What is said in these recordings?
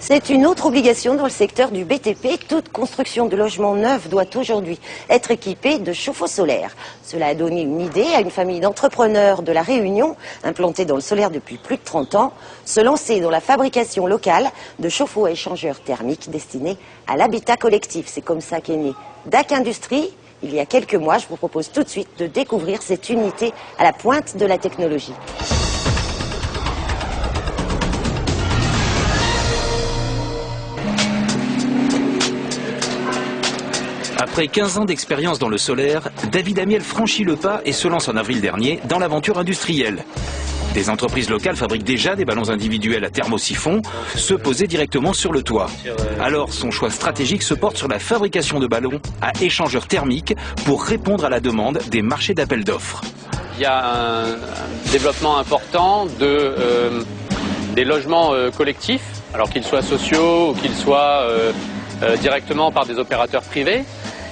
C'est une autre obligation dans le secteur du BTP. Toute construction de logements neufs doit aujourd'hui être équipée de chauffe-eau solaire. Cela a donné une idée à une famille d'entrepreneurs de La Réunion, implantés dans le solaire depuis plus de 30 ans, se lancer dans la fabrication locale de chauffe-eau à échangeurs thermiques destinés à l'habitat collectif. C'est comme ça qu'est né DAC Industrie. Il y a quelques mois, je vous propose tout de suite de découvrir cette unité à la pointe de la technologie. Après 15 ans d'expérience dans le solaire, David Amiel franchit le pas et se lance en avril dernier dans l'aventure industrielle. Des entreprises locales fabriquent déjà des ballons individuels à thermosiphon, se poser directement sur le toit. Alors son choix stratégique se porte sur la fabrication de ballons à échangeurs thermiques pour répondre à la demande des marchés d'appel d'offres. Il y a un développement important des logements collectifs, alors qu'ils soient sociaux ou qu'ils soient directement par des opérateurs privés.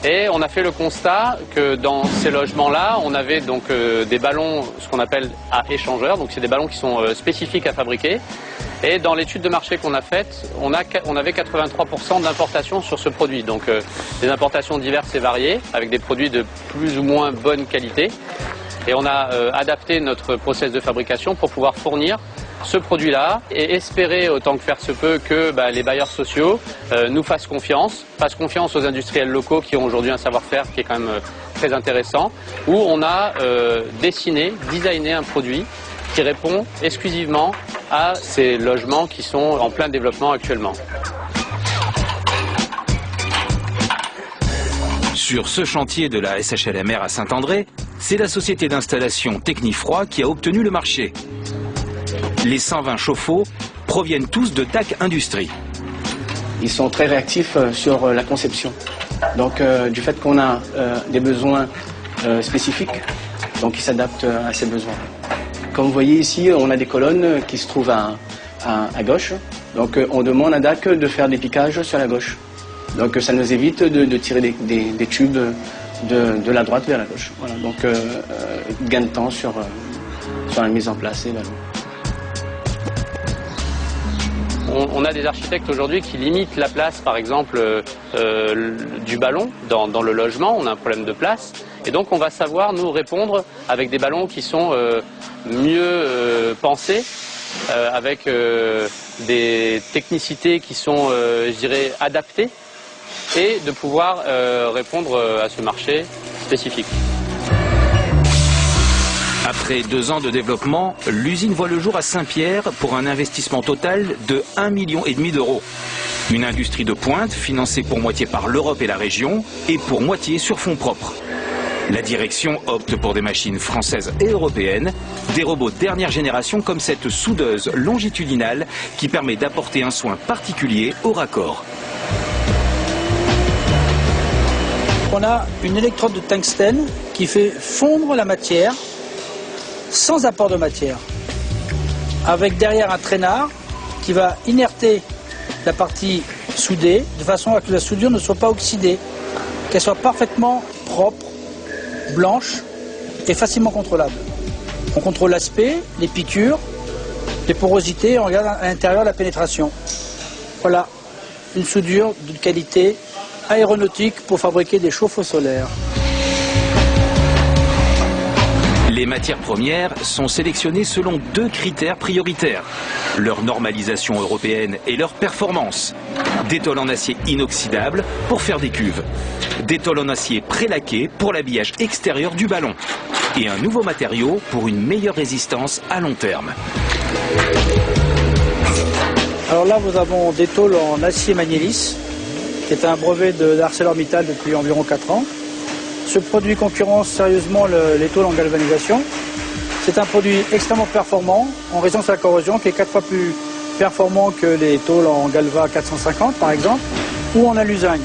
Et on a fait le constat que dans ces logements-là, on avait donc des ballons, ce qu'on appelle à échangeurs, donc c'est des ballons qui sont spécifiques à fabriquer. Et dans l'étude de marché qu'on a faite, on avait 83% d'importations sur ce produit, donc des importations diverses et variées, avec des produits de plus ou moins bonne qualité. Et on a adapté notre process de fabrication pour pouvoir fournir ce produit-là et espérer autant que faire se peut que les bailleurs sociaux nous fassent confiance aux industriels locaux qui ont aujourd'hui un savoir-faire qui est quand même très intéressant, où on a designé un produit qui répond exclusivement à ces logements qui sont en plein développement actuellement. Sur ce chantier de la SHLMR à Saint-André, c'est la société d'installation Technifroid qui a obtenu le marché. Les 120 chauffe-eau proviennent tous de DAC Industrie. Ils sont très réactifs sur la conception. Donc du fait qu'on a des besoins spécifiques, donc ils s'adaptent à ces besoins. Comme vous voyez ici, on a des colonnes qui se trouvent à gauche. Donc on demande à DAC de faire des piquages sur la gauche. Donc ça nous évite de tirer des tubes de la droite vers la gauche. Voilà, donc gain de temps sur la mise en place des ballons. On a des architectes aujourd'hui qui limitent la place, par exemple, du ballon dans le logement. On a un problème de place. Et donc, on va savoir nous répondre avec des ballons qui sont mieux pensés, avec des technicités qui sont, je dirais, adaptées, et de pouvoir répondre à ce marché spécifique. Après 2 ans de développement, l'usine voit le jour à Saint-Pierre pour un investissement total de 1,5 million d'euros. Une industrie de pointe financée pour moitié par l'Europe et la région et pour moitié sur fonds propres. La direction opte pour des machines françaises et européennes, des robots dernière génération comme cette soudeuse longitudinale qui permet d'apporter un soin particulier au raccord. On a une électrode de tungstène qui fait fondre la matière sans apport de matière, avec derrière un traînard qui va inerter la partie soudée de façon à que la soudure ne soit pas oxydée, qu'elle soit parfaitement propre, blanche et facilement contrôlable. On contrôle l'aspect, les piqûres, les porosités, on regarde à l'intérieur la pénétration. Voilà, une soudure de qualité aéronautique pour fabriquer des chauffe-eau solaires. Les matières premières sont sélectionnées selon 2 critères prioritaires. Leur normalisation européenne et leur performance. Des tôles en acier inoxydable pour faire des cuves. Des tôles en acier prélaqué pour l'habillage extérieur du ballon. Et un nouveau matériau pour une meilleure résistance à long terme. Alors là, nous avons des tôles en acier Magnélis, qui est un brevet d'ArcelorMittal depuis environ 4 ans. Ce produit concurrence sérieusement les tôles en galvanisation. C'est un produit extrêmement performant en résistance à la corrosion, qui est 4 fois plus performant que les tôles en Galva 450 par exemple, ou en aluzingue.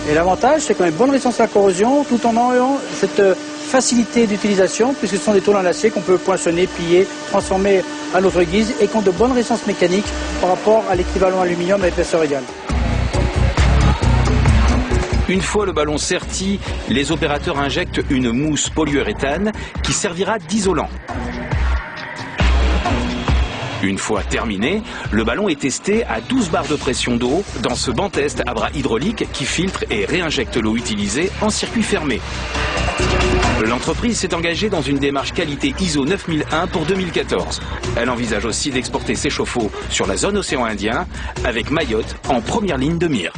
Et l'avantage, c'est qu'on a une bonne résistance à la corrosion tout en ayant cette facilité d'utilisation, puisque ce sont des tôles en acier qu'on peut poinçonner, plier, transformer à notre guise et qui ont de bonnes résistances mécaniques par rapport à l'équivalent aluminium à épaisseur égale. Une fois le ballon serti, les opérateurs injectent une mousse polyuréthane qui servira d'isolant. Une fois terminé, le ballon est testé à 12 bars de pression d'eau dans ce banc test à bras hydraulique qui filtre et réinjecte l'eau utilisée en circuit fermé. L'entreprise s'est engagée dans une démarche qualité ISO 9001 pour 2014. Elle envisage aussi d'exporter ses chauffe-eau sur la zone océan Indien, avec Mayotte en première ligne de mire.